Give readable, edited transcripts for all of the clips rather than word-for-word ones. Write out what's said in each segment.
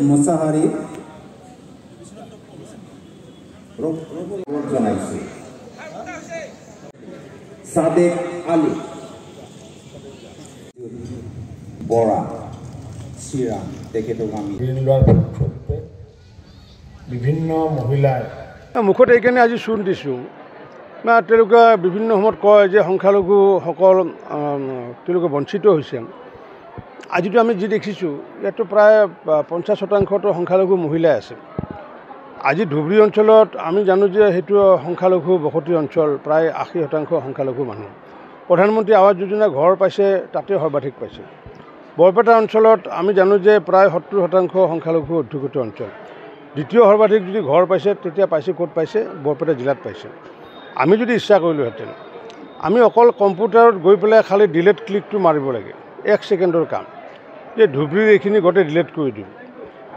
মুছাহাৰী জনাইছোঁ। সাদেক আলী বৰা চিৰা তেখেতক আমি বিভিন্ন মহিলাই মুখত এইকাৰণে আজি চূণ দিছোঁ বা তেওঁলোকে বিভিন্ন সময়ত কয় যে সংখ্যালঘুসকল তেওঁলোকে বঞ্চিত হৈছে। আজিতো আমি যি দেখিছোঁ ইয়াতো প্ৰায় 50% সংখ্যালঘু মহিলাই আছে। আজি ধুবুৰী অঞ্চলত আমি জানো যে সেইটো সংখ্যালঘু বসতি অঞ্চল, প্ৰায় 80% সংখ্যালঘু মানুহ। প্ৰধানমন্ত্ৰী আৱাস যোজনা ঘৰ পাইছে, তাতে সৰ্বাধিক পাইছে। বৰপেটা অঞ্চলত আমি জানো যে প্ৰায় 70% সংখ্যালঘু অধ্যুষিত অঞ্চল। দ্বিতীয় সৰ্বাধিক যদি ঘৰ পাইছে তেতিয়া পাইছে ক'ত পাইছে? বৰপেটা জিলাত পাইছে। আমি যদি ইচ্ছা কৰিলোহেঁতেন আমি অকল কম্পিউটাৰত গৈ পেলাই খালি ডিলেট ক্লিকটো মাৰিব লাগে, 1 ছেকেণ্ডৰ কাম, যে ধুবুৰীৰ এইখিনি গোটেই ডিলেট কৰি দিওঁ।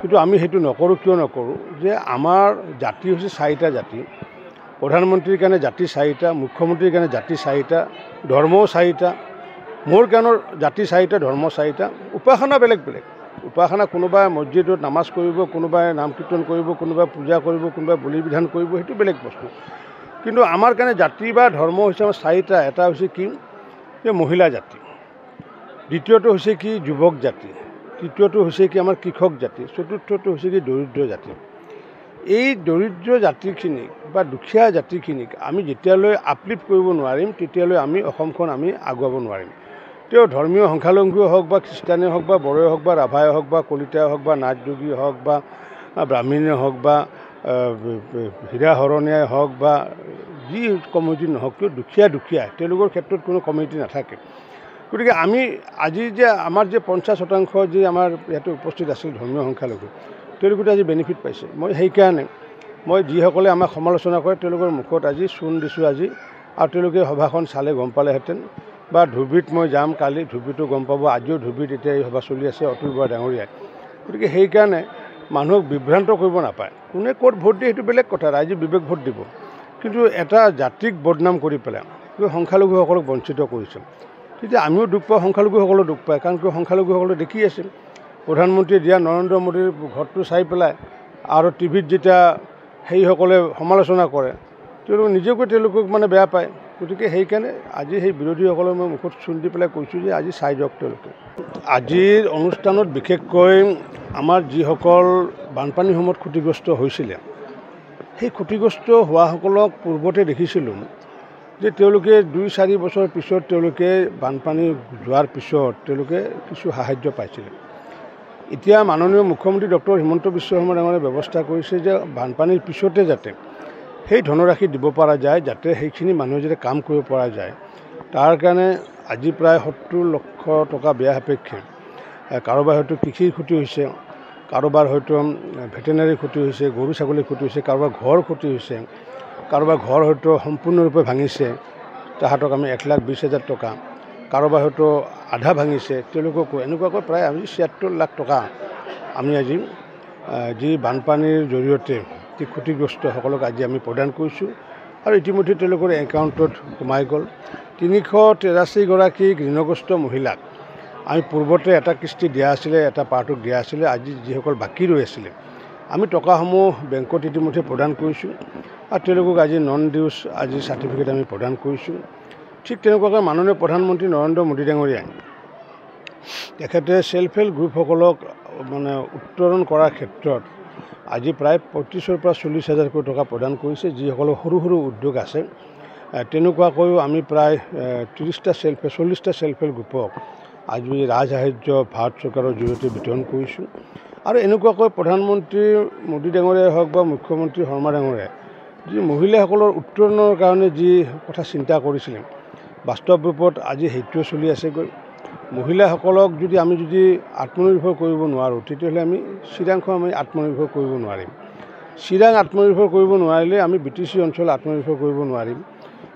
কিন্তু আমি সেইটো নকৰোঁ। কিয় নকৰোঁ? যে আমাৰ জাতি হৈছে 4টা জাতি। প্ৰধানমন্ত্ৰীৰ কাৰণে জাতি 4টা, মুখ্যমন্ত্ৰীৰ কাৰণে জাতি 4টা, ধৰ্মও 4টা। মোৰ কাৰণে জাতি 4টা, ধৰ্ম 4টা, উপাসনা বেলেগ বেলেগ। উপাসনা কোনোবাই মছজিদত নামাজ কৰিব, কোনোবাই নাম কীৰ্তন কৰিব, কোনোবাই পূজা কৰিব, কোনোবাই বলি বিধান কৰিব, সেইটো বেলেগ বস্তু। কিন্তু আমাৰ কাৰণে জাতি বা ধৰ্ম হৈছে আমাৰ 4টা। এটা হৈছে কি? যে মহিলা জাতি, দ্বিতীয়টো হৈছে কি? যুৱক জাতি, তৃতীয়টো হৈছে কি? আমাৰ কৃষক জাতি, চতুৰ্থটো হৈছে কি? দৰিদ্ৰ জাতি। এই দৰিদ্ৰ জাতিখিনিক বা দুখীয়া জাতিখিনিক আমি যেতিয়ালৈ আপলিফ্ট কৰিব নোৱাৰিম তেতিয়ালৈ আমি অসমখন আমি আগুৱাব নোৱাৰিম। তেওঁ ধৰ্মীয় সংখ্যালঘুৱে হওক বা খ্ৰীষ্টানেই হওক বা বড়োৱে হওক বা ৰাভাই হওক বা কলিতাই হওক বা নাথযোগী হওক বা ব্ৰাহ্মণেই হওক বা হীৰা হৰণীয়াই হওক বা যি কমিউনিটি নহওক কিয়, দুখীয়া তেওঁলোকৰ ক্ষেত্ৰত কোনো কমিউনিটি নাথাকে। গতিকে আমি আজি যে আমাৰ যে 50% যি আমাৰ ইয়াতে উপস্থিত আছিল ধৰ্মীয় সংখ্যালঘু, তেওঁলোকে আজি বেনিফিট পাইছে। মই সেইকাৰণে যিসকলে আমাক সমালোচনা কৰে তেওঁলোকৰ মুখত আজি চূণ দিছোঁ আজি। আৰু তেওঁলোকে সভাখন চালে গম পালেহেঁতেন। বা ধুবুৰীত মই যাম কালি, ধুবুৰীতো গম পাব। আজিও ধুবুৰীত এতিয়া এই সভা চলি আছে অতুল বৰা ডাঙৰীয়াই। গতিকে সেইকাৰণে মানুহক বিভ্ৰান্ত কৰিব নাপায়। কোনে ক'ত ভোট দিয়ে সেইটো বেলেগ কথা, ৰাইজে বিবেক ভোট দিব। কিন্তু এটা জাতিক বদনাম কৰি পেলাই সংখ্যালঘুসকলক বঞ্চিত কৰিছে, তেতিয়া আমিও দুখ পাওঁ, সংখ্যালঘুসকলেও দুখ পায়। কাৰণ কিয়? সংখ্যালঘুসকলে দেখি আছে প্ৰধানমন্ত্ৰীয়ে দিয়া নৰেন্দ্ৰ মোদীৰ ঘৰটো চাই পেলাই আৰু টিভিত যেতিয়া সেইসকলে সমালোচনা কৰে তেওঁলোকক মানে বেয়া পায়। গতিকে সেইকাৰণে আজি সেই বিৰোধীসকলে মই মুখত চূণ দি পেলাই কৈছোঁ যে আজি চাই যাওক তেওঁলোকে। আজিৰ অনুষ্ঠানত বিশেষকৈ আমাৰ যিসকল বানপানীৰ সময়ত ক্ষতিগ্ৰস্ত হৈছিলে, সেই ক্ষতিগ্ৰস্ত হোৱাসকলক পূৰ্বতে দেখিছিলোঁ যে তেওঁলোকে 2-4 বছৰ পিছত তেওঁলোকে বানপানী যোৱাৰ পিছত তেওঁলোকে কিছু সাহায্য পাইছিলে। এতিয়া মাননীয় মুখ্যমন্ত্ৰী ডক্টৰ হিমন্ত বিশ্ব শৰ্মা ডাঙৰীয়াই ব্যৱস্থা কৰিছে যে বানপানীৰ পিছতে যাতে সেই ধনৰাশি দিব পৰা যায়, যাতে সেইখিনি মানুহে যাতে কাম কৰিব পৰা যায়। তাৰ কাৰণে আজি প্ৰায় 70 লক্ষ টকা ব্যয় সাপেক্ষে কাৰোবাৰ হয়তো কৃষিৰ ক্ষতি হৈছে, কাৰোবাৰ হয়তো ভেটেনাৰীৰ ক্ষতি হৈছে, গৰু ছাগলীৰ ক্ষতি হৈছে, কাৰোবাৰ ঘৰ ক্ষতি হৈছে, কাৰোবাৰ ঘৰ হয়তো সম্পূৰ্ণৰূপে ভাঙিছে, তাহাঁতক আমি 1,20,000 টকা, কাৰোবাৰ হয়তো আধা ভাঙিছে, তেওঁলোককো এনেকুৱাকৈ প্ৰায় আমি 76 লাখ টকা আমি আজি যি বানপানীৰ জৰিয়তে যি ক্ষতিগ্ৰস্তসকলক আজি আমি প্ৰদান কৰিছোঁ। আৰু ইতিমধ্যে তেওঁলোকৰ একাউণ্টত সোমাই গ'ল। 383 গৰাকী ঋণগ্ৰস্ত মহিলাক আমি পূৰ্বতে এটা কিস্তি দিয়া আছিলে, এটা পাৰ্টক দিয়া আছিলে। আজি যিসকল বাকী ৰৈ আছিলে আমি টকাসমূহ বেংকত ইতিমধ্যে প্ৰদান কৰিছোঁ আৰু তেওঁলোকক আজি নন ডিউজ আজি চাৰ্টিফিকেট আমি প্ৰদান কৰিছোঁ। ঠিক তেনেকুৱাকৈ মাননীয় প্ৰধানমন্ত্ৰী নৰেন্দ্ৰ মোদী ডাঙৰীয়াই তেখেতে ছেল্ফ হেল্প গ্ৰুপসকলক মানে উত্তৰণ কৰাৰ ক্ষেত্ৰত আজি প্ৰায় 35,000 পৰা 40,000 টকা প্ৰদান কৰিছে। যিসকলৰ সৰু সৰু উদ্যোগ আছে তেনেকুৱাকৈও আমি প্ৰায় 40টা ছেল্ফ হেল্প গ্ৰুপক আজি ৰাজসাহাৰ্য ভাৰত চৰকাৰৰ জৰিয়তে বিতৰণ কৰিছোঁ। আৰু এনেকুৱাকৈ প্ৰধানমন্ত্ৰী মোদী ডাঙৰীয়াই হওক বা মুখ্যমন্ত্ৰী শৰ্মা ডাঙৰীয়াই যি মহিলাসকলৰ উত্তৰণৰ কাৰণে যি কথা চিন্তা কৰিছিলে, বাস্তৱ ৰূপত আজি সেইটোৱে চলি আছেগৈ। মহিলাসকলক যদি আমি আত্মনিৰ্ভৰ কৰিব নোৱাৰোঁ তেতিয়াহ'লে আমি চিৰাংখন আমি আত্মনিৰ্ভৰ কৰিব নোৱাৰিম। চিৰাং আত্মনিৰ্ভৰ কৰিব নোৱাৰিলে আমি BTC অঞ্চল আত্মনিৰ্ভৰ কৰিব নোৱাৰিম।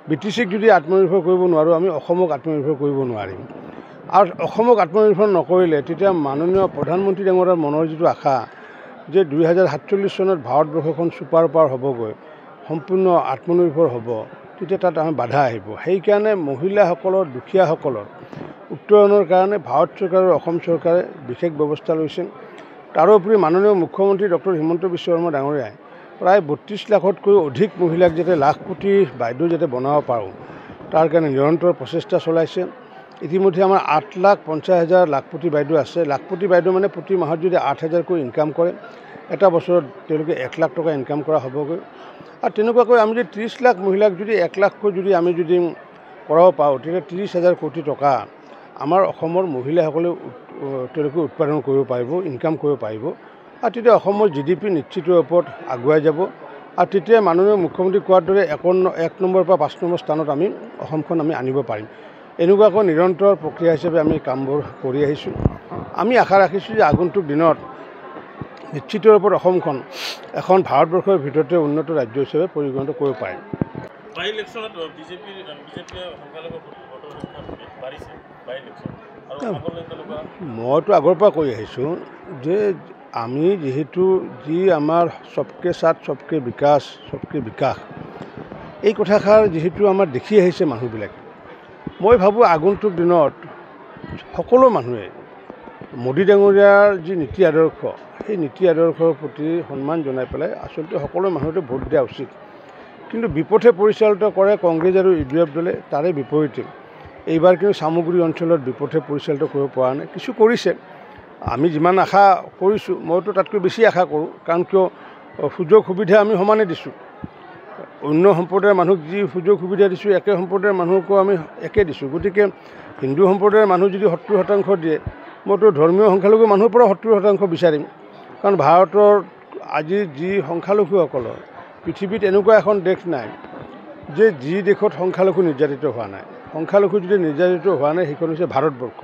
BTCক যদি আত্মনিৰ্ভৰ কৰিব নোৱাৰোঁ আমি অসমক আত্মনিৰ্ভৰ কৰিব নোৱাৰিম। আৰু অসমক আত্মনিৰ্ভৰ নকৰিলে তেতিয়া মাননীয় প্ৰধানমন্ত্ৰী ডাঙৰীয়াৰ মনৰ যিটো আশা যে 2047 চনত ভাৰতবৰ্ষখন ছুপাৰ পাৱাৰ হ'বগৈ, সম্পূৰ্ণ আত্মনিৰ্ভৰ হ'ব, তেতিয়া তাত আমাৰ বাধা আহিব। সেইকাৰণে মহিলাসকলৰ, দুখীয়াসকলৰ উত্তৰণৰ কাৰণে ভাৰত চৰকাৰ আৰু অসম চৰকাৰে বিশেষ ব্যৱস্থা লৈছে। তাৰোপৰি মাননীয় মুখ্যমন্ত্ৰী ডক্টৰ হিমন্ত বিশ্ব শৰ্মা ডাঙৰীয়াই প্ৰায় 32 লাখতকৈ অধিক মহিলাক যাতে লাখপতি বাইদেউ যাতে বনাব পাৰোঁ তাৰ কাৰণে নিৰন্তৰ প্ৰচেষ্টা চলাইছে। ইতিমধ্যে আমাৰ 8,50,000 লাখপতি বাইদেউ আছে। লাখপতি বাইদেউ মানে প্ৰতি মাহত যদি 8,000কৈ ইনকাম কৰে, এটা বছৰত তেওঁলোকে 1 লাখ টকা ইনকাম কৰা হ'বগৈ। আৰু তেনেকুৱাকৈ আমি যদি 30 লাখ মহিলাক যদি 1 লাখকৈ যদি আমি যদি কৰাব পাৰোঁ, তেতিয়া 30,000 কোটি টকা আমাৰ অসমৰ মহিলাসকলে তেওঁলোকে উৎপাদন কৰিব পাৰিব, ইনকাম কৰিব পাৰিব। আৰু তেতিয়া অসমৰ GDP নিশ্চিত ওপৰত আগুৱাই যাব। আৰু তেতিয়া মাননীয় মুখ্যমন্ত্ৰী কোৱাৰ দৰে 1 নম্বৰৰ পৰা 5 নম্বৰ স্থানত আমি অসমখন আমি আনিব পাৰিম। এনেকুৱাকৈ নিৰন্তৰ প্ৰক্ৰিয়া হিচাপে আমি কামবোৰ কৰি আহিছোঁ। আমি আশা ৰাখিছোঁ যে আগন্তুক দিনত নিশ্চিত ওপৰত অসমখন এখন ভাৰতবৰ্ষৰ ভিতৰতে উন্নত ৰাজ্য হিচাপে পৰিগণিত কৰিব পাৰিম। মইতো আগৰ পৰা কৈ আহিছোঁ যে আমি যিহেতু যি আমাৰ সবকে সাথ সবকে বিকাশ এই কথাষাৰ যিহেতু আমাৰ দেখি আহিছে মানুহবিলাকে, মই ভাবোঁ আগন্তুক দিনত সকলো মানুহে মোদী ডাঙৰীয়াৰ যি নীতি আদৰ্শ, সেই নীতি আদৰ্শৰ প্ৰতি সন্মান জনাই পেলাই আচলতে সকলো মানুহতে ভোট দিয়া উচিত। কিন্তু বিপথে পৰিচালিত কৰে কংগ্ৰেছ আৰু UDF দলে। তাৰে বিপৰীতে এইবাৰ কিন্তু সামগ্ৰী অঞ্চলত বিপথে পৰিচালিত কৰিব পৰা নাই। কিছু কৰিছে, আমি যিমান আশা কৰিছোঁ মইতো তাতকৈ বেছি আশা কৰোঁ। কাৰণ কিয় সুযোগ সুবিধা আমি সমানে দিছোঁ। অন্য সম্প্ৰদায়ৰ মানুহক যি সুযোগ সুবিধা দিছোঁ, একে সম্প্ৰদায়ৰ মানুহকো আমি একে দিছোঁ। গতিকে হিন্দু সম্প্ৰদায়ৰ মানুহ যদি 70% দিয়ে, মইতো ধৰ্মীয় সংখ্যালঘু মানুহৰ পৰা 70% বিচাৰিম। কাৰণ ভাৰতৰ আজি যি সংখ্যালঘুসকলৰ পৃথিৱীত এনেকুৱা এখন দেশ নাই যে যি দেশত সংখ্যালঘু নিৰ্যাতিত হোৱা নাই। সংখ্যালঘু যদি নিৰ্যাতিত হোৱা নাই, সেইখন হৈছে ভাৰতবৰ্ষ।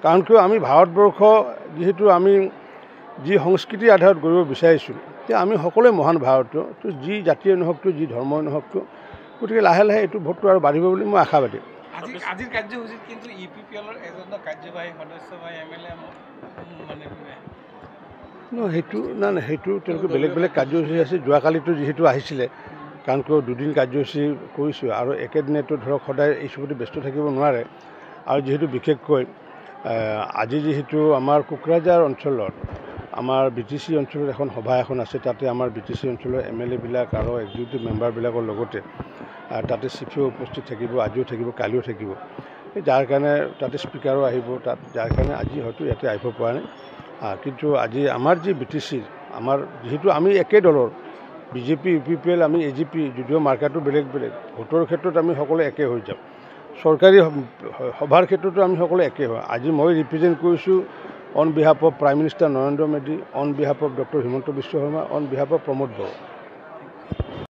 কাৰণ কিয় আমি ভাৰতবৰ্ষ যিহেতু আমি যি সংস্কৃতিৰ আধাৰত গঢ়িব বিচাৰিছোঁ, যে আমি সকলোৱে মহান ভাৰতীয়, তো যি জাতিয়ে নহওক কিয়, যি ধৰ্মই নহওক কিয়। গতিকে লাহে লাহে এইটো ভোটটো আৰু বাঢ়িব বুলি মই আশাবাদী। আজিৰ কাৰ্যসূচীত কিন্তু UPPLৰ এজন কাৰ্যবাহী সদস্য বা MLA সেইটো নাই, সেইটো তেওঁলোকে বেলেগ বেলেগ কাৰ্যসূচী আছে। যোৱাকালিতো যিহেতু আহিছিলে, কাৰণ কিয় 2 দিন কাৰ্যসূচী কৰিছোঁ আৰু একেদিনাইতো ধৰক সদায় এই চবতে ব্যস্ত থাকিব নোৱাৰে। আৰু যিহেতু বিশেষকৈ আজি যিহেতু আমাৰ কোকৰাঝাৰ অঞ্চলত আমাৰ BTC অঞ্চলত এখন সভা এখন আছে, তাতে আমাৰ BTC অঞ্চলৰ MLA বিলাক আৰু এক্সিকিউটিভ মেম্বাৰবিলাকৰ লগতে তাতে চিফিও উপস্থিত থাকিব, আজিও থাকিব, কালিও থাকিব। যাৰ কাৰণে তাতে স্পীকাৰো আহিব, তাত যাৰ কাৰণে আজি হয়তো ইয়াতে আহিব পৰা নাই। কিন্তু আজি আমাৰ যি BTC, আমাৰ যিহেতু আমি একে দলৰ BJP, UPPL, আমি AGP, যদিও মাৰ্কাটো বেলেগ বেলেগ, ভোটৰ ক্ষেত্ৰত আমি সকলোৱে একে হৈ যাওঁ। চৰকাৰী সভাৰ ক্ষেত্ৰতো আমি সকলোৱে একে হয়। আজি মই ৰিপ্ৰেজেণ্ট কৰিছোঁ on behalf of prime minister Narendra Modi, on behalf of doctor Himanta Biswa Sarma, on behalf of Pramod Bodo.